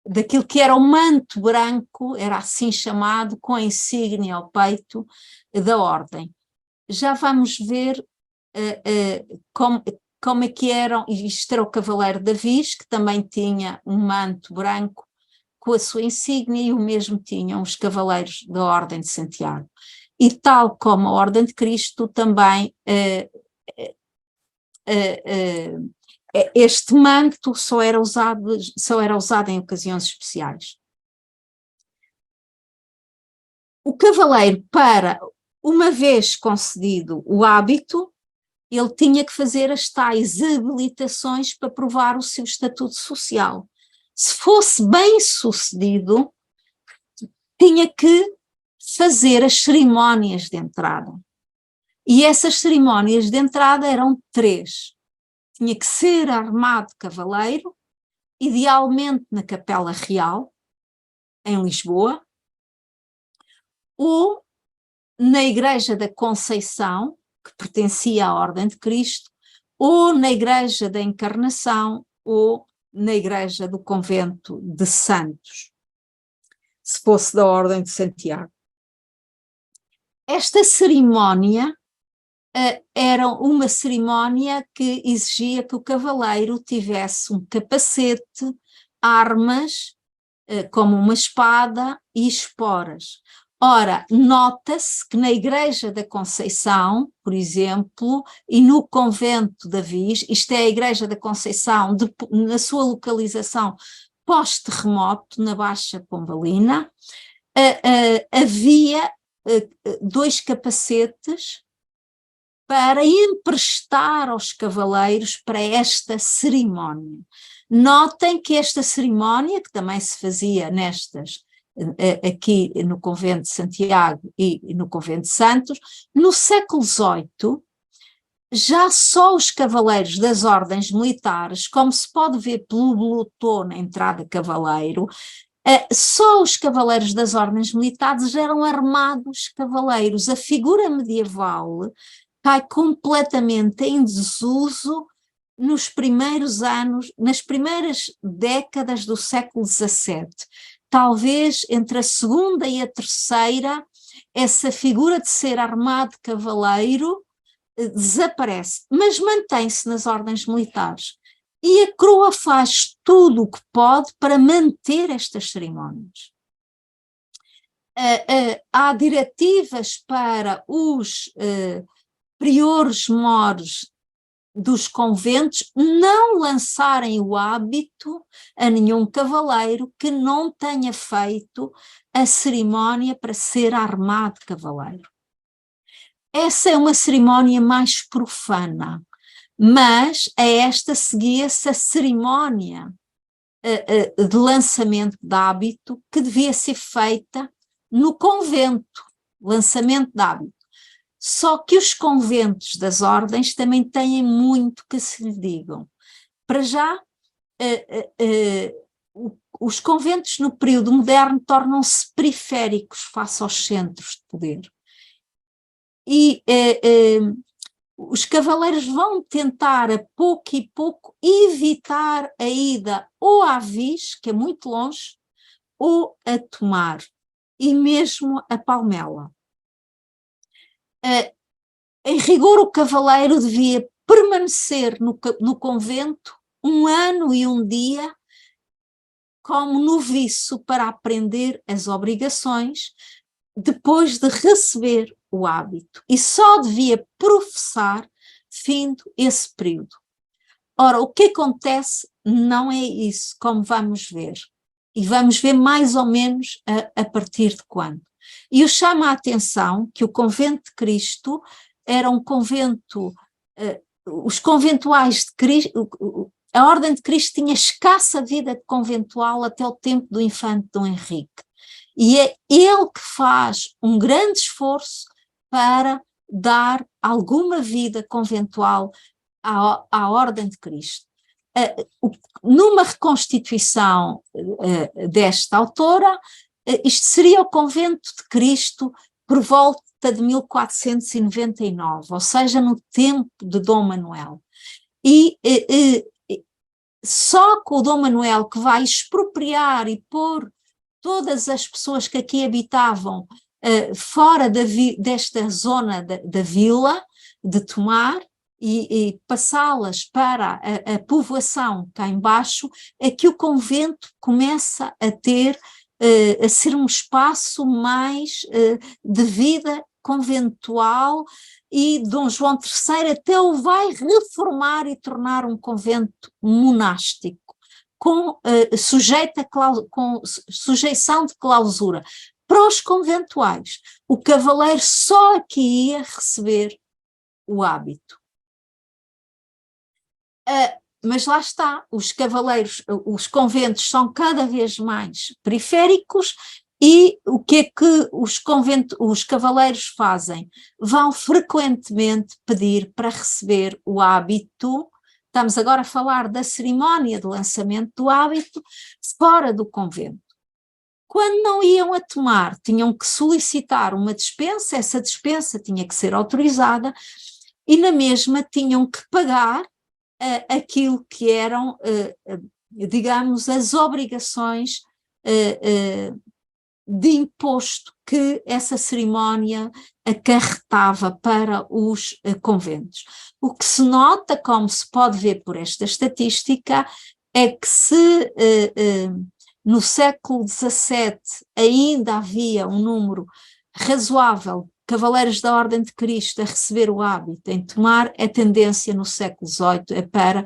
daquilo que era o manto branco, era assim chamado, com a insígnia ao peito da ordem. Já vamos ver como é que eram, isto era o cavaleiro da Viz, que também tinha um manto branco com a sua insígnia, e o mesmo tinham os cavaleiros da Ordem de Santiago. E tal como a Ordem de Cristo, também este manto só era usado em ocasiões especiais. O cavaleiro, uma vez concedido o hábito, ele tinha que fazer as tais habilitações para provar o seu estatuto social. Se fosse bem sucedido, tinha que fazer as cerimónias de entrada. E essas cerimónias de entrada eram 3. Tinha que ser armado cavaleiro, idealmente na Capela Real, em Lisboa, ou na Igreja da Conceição, que pertencia à Ordem de Cristo, ou na Igreja da Encarnação, ou na Igreja do Convento de Santos, se fosse da Ordem de Santiago. Esta cerimónia era uma cerimónia que exigia que o cavaleiro tivesse um capacete, armas, como uma espada e esporas. Ora, nota-se que na Igreja da Conceição, por exemplo, e no Convento da Viz, isto é a Igreja da Conceição, na sua localização pós-terremoto, na Baixa Pombalina, havia 2 capacetes para emprestar aos cavaleiros para esta cerimónia. Notem que esta cerimónia, que também se fazia aqui no Convento de Santiago e no Convento de Santos, no século XVIII, já só os cavaleiros das ordens militares, como se pode ver pelo belotô na entrada cavaleiro, só os cavaleiros das ordens militares eram armados cavaleiros. A figura medieval cai completamente em desuso nos primeiros anos, nas primeiras décadas do século XVII. Talvez entre a segunda e a terceira, essa figura de ser armado cavaleiro desaparece, mas mantém-se nas ordens militares. E a coroa faz tudo o que pode para manter estas cerimónias. Há diretivas para os priores moros dos conventos não lançarem o hábito a nenhum cavaleiro que não tenha feito a cerimónia para ser armado cavaleiro. Essa é uma cerimónia mais profana, mas a esta seguia-se a cerimónia de lançamento de hábito que devia ser feita no convento, lançamento de hábito. Só que os conventos das ordens também têm muito que se lhe digam. Para já, os conventos no período moderno tornam-se periféricos face aos centros de poder. E os cavaleiros vão tentar a pouco e pouco evitar a ida ou à Viz, que é muito longe, ou a Tomar, e mesmo a Palmela. Em rigor, o cavaleiro devia permanecer no convento 1 ano e 1 dia como noviço para aprender as obrigações, depois de receber o hábito, e só devia professar findo esse período. Ora, o que acontece não é isso, como vamos ver. E vamos ver mais ou menos a partir de quando. E eu chamo a atenção que o Convento de Cristo era um convento, os conventuais de Cristo, a Ordem de Cristo tinha escassa vida conventual até o tempo do infante Dom Henrique. E é ele que faz um grande esforço para dar alguma vida conventual à Ordem de Cristo. Numa reconstituição desta autora, isto seria o Convento de Cristo por volta de 1499, ou seja, no tempo de Dom Manuel. E só com o Dom Manuel, que vai expropriar e pôr todas as pessoas que aqui habitavam fora desta zona da vila de Tomar, e passá-las para a povoação cá embaixo, é que o convento começa a ser um espaço mais de vida conventual, e Dom João III até o vai reformar e tornar um convento monástico, com sujeição de clausura. Para os conventuais, o cavaleiro só aqui ia receber o hábito. Mas lá está, os cavaleiros, os conventos são cada vez mais periféricos, e o que é que os cavaleiros fazem? Vão frequentemente pedir para receber o hábito. Estamos agora a falar da cerimónia de lançamento do hábito fora do convento. Quando não iam a Tomar, tinham que solicitar uma dispensa, essa dispensa tinha que ser autorizada, e na mesma tinham que pagar aquilo que eram, digamos, as obrigações de imposto que essa cerimónia acarretava para os conventos. O que se nota, como se pode ver por esta estatística, é que se no século XVII ainda havia um número razoável de cavaleiros da Ordem de Cristo a receber o hábito em Tomar, a tendência no século XVIII é para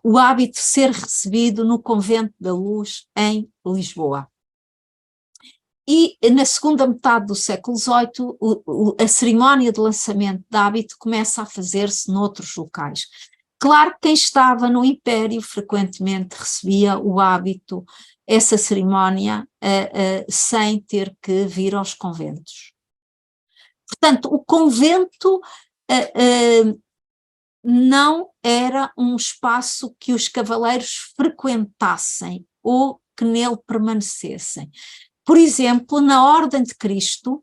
o hábito ser recebido no Convento da Luz em Lisboa. E na segunda metade do século XVIII, a cerimónia de lançamento de hábito começa a fazer-se noutros locais. Claro que quem estava no Império frequentemente recebia o hábito, essa cerimónia, sem ter que vir aos conventos. Portanto, o convento não era um espaço que os cavaleiros frequentassem ou que nele permanecessem. Por exemplo, na Ordem de Cristo,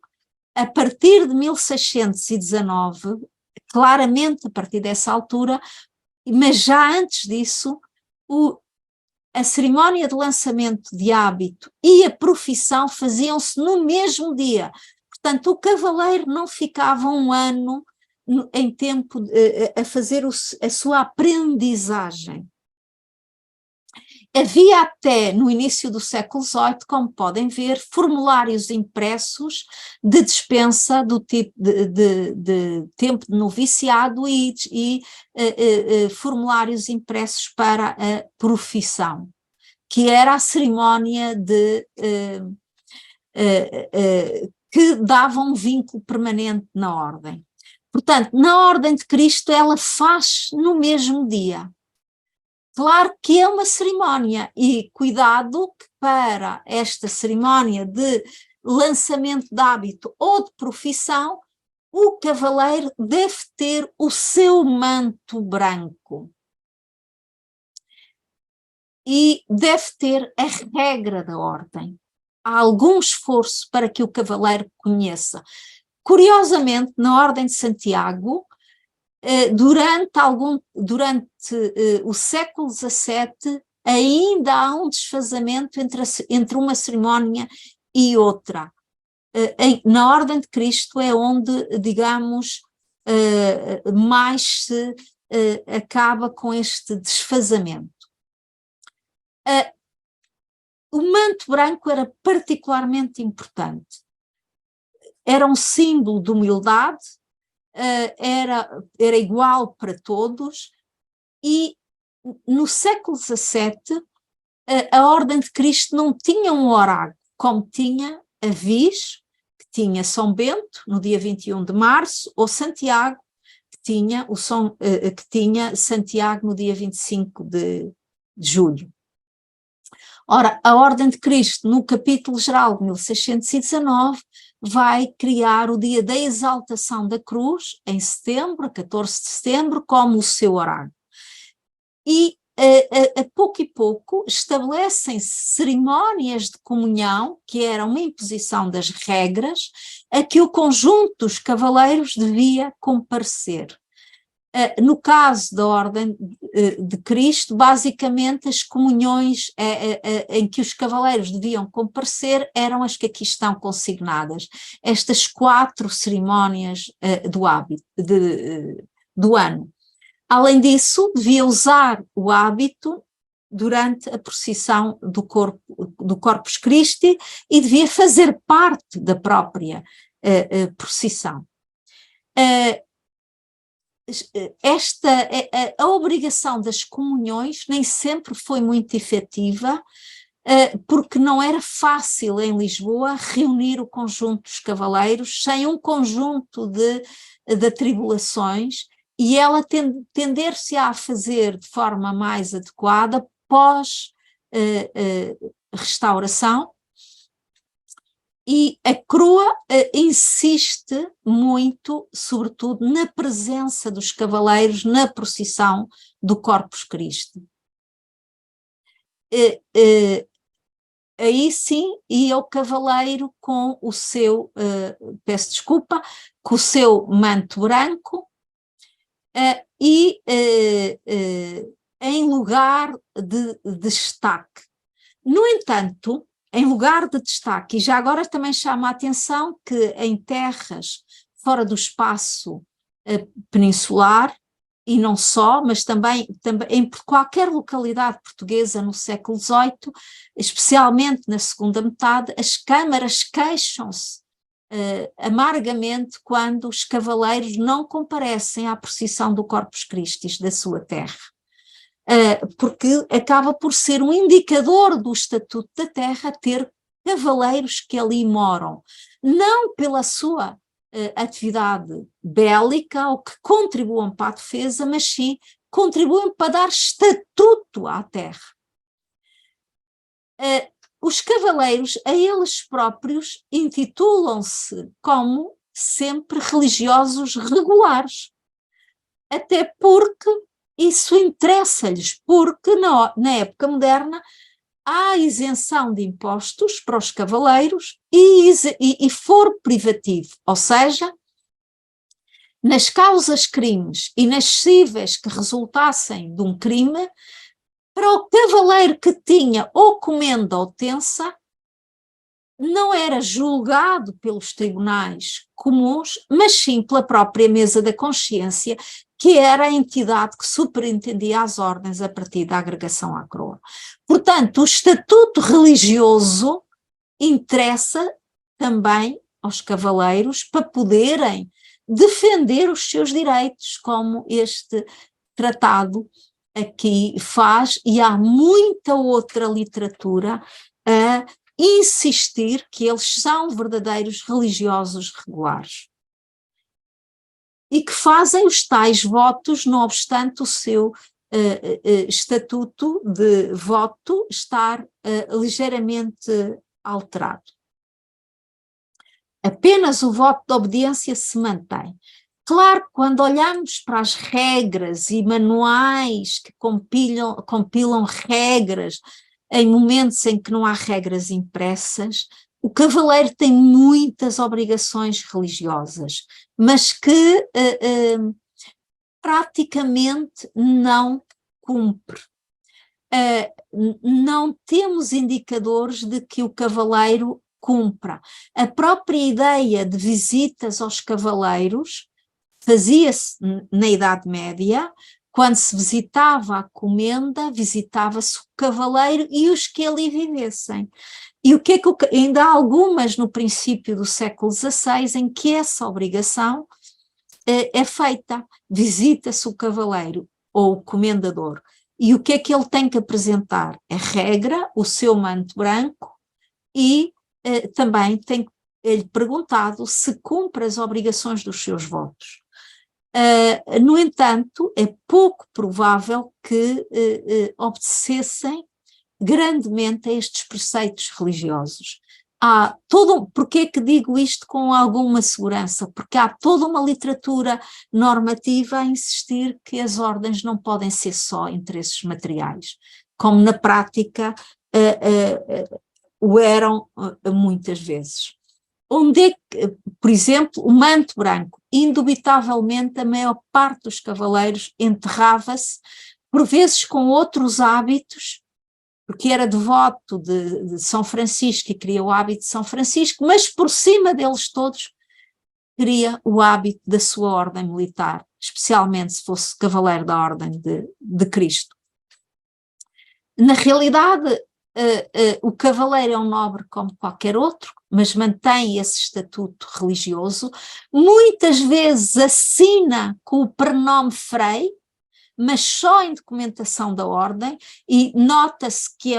a partir de 1619, claramente a partir dessa altura, mas já antes disso, a cerimónia de lançamento de hábito e a profissão faziam-se no mesmo dia. Portanto, o cavaleiro não ficava um ano em tempo a fazer a sua aprendizagem. Havia até, no início do século XVIII, como podem ver, formulários impressos de dispensa do tipo de tempo de noviciado e formulários impressos para a profissão, que era a cerimónia que dava um vínculo permanente na ordem. Portanto, na Ordem de Cristo ela faz no mesmo dia. Claro que é uma cerimónia, e cuidado que para esta cerimónia de lançamento de hábito ou de profissão, o cavaleiro deve ter o seu manto branco. E deve ter a regra da ordem. Há algum esforço para que o cavaleiro conheça. Curiosamente, na Ordem de Santiago, durante o século XVII, ainda há um desfazamento entre uma cerimónia e outra. Na Ordem de Cristo é onde, digamos, mais se acaba com este desfazamento. O manto branco era particularmente importante. Era um símbolo de humildade, era igual para todos, e no século XVII a Ordem de Cristo não tinha um oráculo, como tinha a Viz, que tinha São Bento, no dia 21 de março, ou Santiago, que tinha Santiago no dia 25 de julho. Ora, a Ordem de Cristo, no capítulo geral de 1619, vai criar o dia da exaltação da cruz, em setembro, 14 de setembro, como o seu oráculo. E a pouco e pouco estabelecem-se cerimónias de comunhão, que era uma imposição das regras, a que o conjunto dos cavaleiros devia comparecer. No caso da Ordem de Cristo, basicamente as comunhões em que os cavaleiros deviam comparecer eram as que aqui estão consignadas. Estas 4 cerimónias do ano. Além disso, devia usar o hábito durante a procissão do Corpus Christi e devia fazer parte da própria procissão. A obrigação das comunhões nem sempre foi muito efetiva, porque não era fácil em Lisboa reunir o conjunto dos cavaleiros sem um conjunto de atribulações, e ela tender-se a fazer de forma mais adequada pós-restauração. E a Croa insiste muito, sobretudo, na presença dos cavaleiros na procissão do Corpus Christi. Aí sim ia o cavaleiro com o seu, com o seu manto branco e em lugar de destaque. No entanto, em lugar de destaque, e já agora também chama a atenção que em terras fora do espaço peninsular, e não só, mas também em qualquer localidade portuguesa no século XVIII, especialmente na segunda metade, as câmaras queixam-se amargamente quando os cavaleiros não comparecem à procissão do Corpus Christi da sua terra. Porque acaba por ser um indicador do estatuto da terra ter cavaleiros que ali moram, não pela sua atividade bélica ou que contribuam para a defesa, mas sim contribuem para dar estatuto à terra. Os cavaleiros, a eles próprios, intitulam-se como sempre religiosos regulares, até porque isso interessa-lhes, porque na época moderna há isenção de impostos para os cavaleiros e foro privativo, ou seja, nas causas crimes inascíveis que resultassem de um crime, para o cavaleiro que tinha ou comenda ou tensa, não era julgado pelos tribunais comuns, mas sim pela própria mesa da consciência, que era a entidade que superintendia as ordens a partir da agregação à coroa. Portanto, o estatuto religioso interessa também aos cavaleiros para poderem defender os seus direitos, como este tratado aqui faz, e há muita outra literatura a insistir que eles são verdadeiros religiosos regulares e que fazem os tais votos, não obstante o seu estatuto de voto estar ligeiramente alterado. Apenas o voto de obediência se mantém. Claro, quando olhamos para as regras e manuais que compilam regras em momentos em que não há regras impressas, o cavaleiro tem muitas obrigações religiosas, mas que praticamente não cumpre. Não temos indicadores de que o cavaleiro cumpra. A própria ideia de visitas aos cavaleiros fazia-se na Idade Média. Quando se visitava a comenda, visitava-se o cavaleiro e os que ali vivessem. E o que é que ainda há algumas no princípio do século XVI em que essa obrigação é feita, visita-se o cavaleiro ou o comendador. E o que é que ele tem que apresentar? A regra, o seu manto branco e também tem-lhe perguntado se cumpre as obrigações dos seus votos. No entanto, é pouco provável que obedecessem grandemente a estes preceitos religiosos. Porquê é que digo isto com alguma segurança? Porque há toda uma literatura normativa a insistir que as ordens não podem ser só interesses materiais, como na prática o eram muitas vezes. Onde é que, por exemplo, o manto branco, indubitavelmente a maior parte dos cavaleiros enterrava-se, por vezes com outros hábitos, porque era devoto de São Francisco e queria o hábito de São Francisco, mas por cima deles todos queria o hábito da sua ordem militar, especialmente se fosse cavaleiro da Ordem de Cristo. Na realidade, o cavaleiro é um nobre como qualquer outro, mas mantém esse estatuto religioso, muitas vezes assina com o prenome Frei, mas só em documentação da ordem, e nota-se que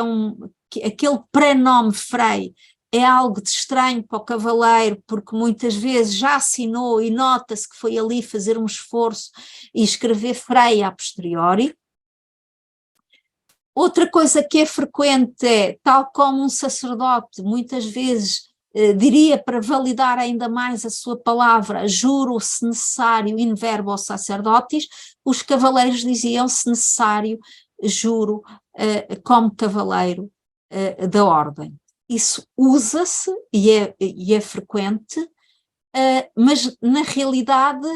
aquele prenome Frei é algo de estranho para o cavaleiro, porque muitas vezes já assinou e nota-se que foi ali fazer um esforço e escrever Frei a posteriori. Outra coisa que é frequente é, tal como um sacerdote muitas vezes diria para validar ainda mais a sua palavra, juro se necessário in verbo sacerdotis, os cavaleiros diziam se necessário, juro como cavaleiro da ordem. Isso usa-se e é frequente, mas na realidade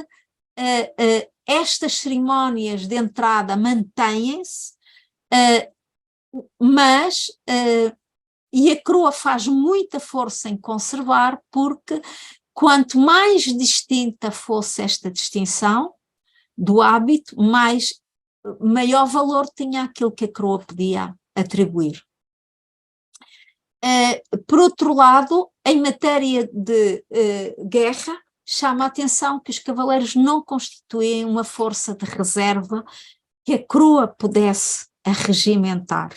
estas cerimónias de entrada mantêm-se, e a coroa faz muita força em conservar, porque quanto mais distinta fosse esta distinção do hábito, maior valor tinha aquilo que a coroa podia atribuir. Por outro lado, em matéria de guerra, chama a atenção que os cavaleiros não constituem uma força de reserva que a coroa pudesse arregimentar.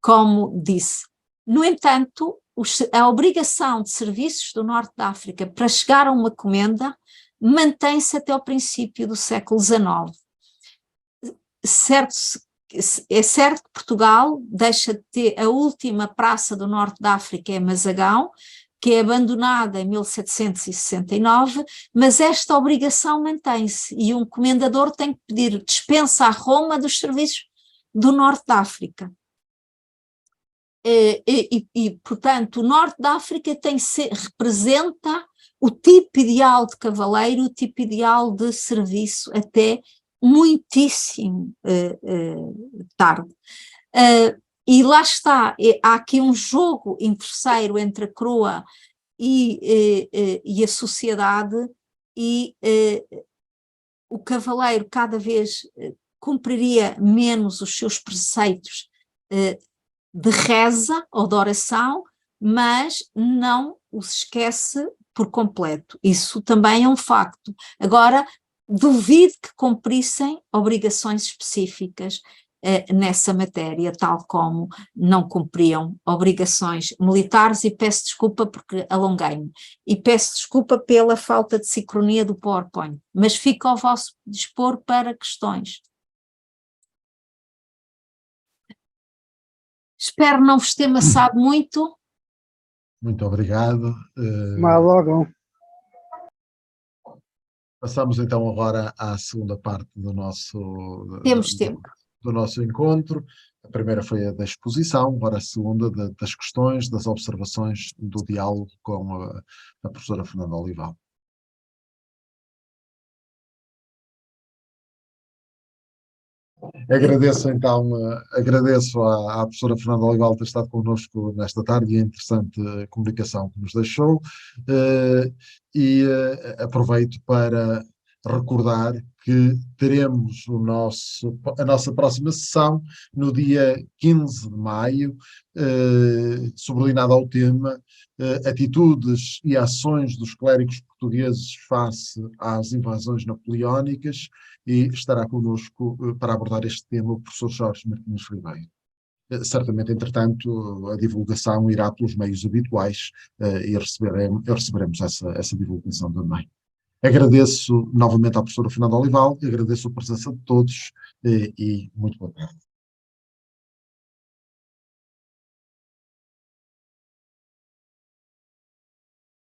Como disse. No entanto, a obrigação de serviços do Norte da África para chegar a uma comenda mantém-se até ao princípio do século XIX. É certo que Portugal deixa de ter a última praça do Norte da África, é Mazagão, que é abandonada em 1769, mas esta obrigação mantém-se e um comendador tem que pedir dispensa a Roma dos serviços do Norte da África. Portanto, o Norte da África representa o tipo ideal de cavaleiro, o tipo ideal de serviço até muitíssimo tarde. E lá está, há aqui um jogo interesseiro entre a coroa e a sociedade, e o cavaleiro cada vez cumpriria menos os seus preceitos de reza ou de oração, mas não os esquece por completo. Isso também é um facto. Agora, duvido que cumprissem obrigações específicas nessa matéria, tal como não cumpriam obrigações militares, e peço desculpa porque alonguei-me, e peço desculpa pela falta de sincronia do PowerPoint, mas fico ao vosso dispor para questões. Espero não vos ter maçado muito. Muito obrigado. Logo. Passamos então agora à segunda parte do nosso, Temos tempo. do nosso encontro. A primeira foi a da exposição, agora a segunda das questões, das observações, do diálogo com a professora Fernanda Olival. Agradeço então, agradeço à professora Fernanda Olival ter estado connosco nesta tarde e a interessante comunicação que nos deixou, e aproveito para recordar que teremos a nossa próxima sessão no dia 15 de maio, sublinhada ao tema Atitudes e ações dos clérigos portugueses face às invasões napoleónicas, e estará connosco para abordar este tema o professor Jorge Martins Ribeiro. Certamente, entretanto, a divulgação irá pelos meios habituais e receberemos essa divulgação também. Agradeço novamente à professora Fernanda Olival, agradeço a presença de todos e muito boa tarde.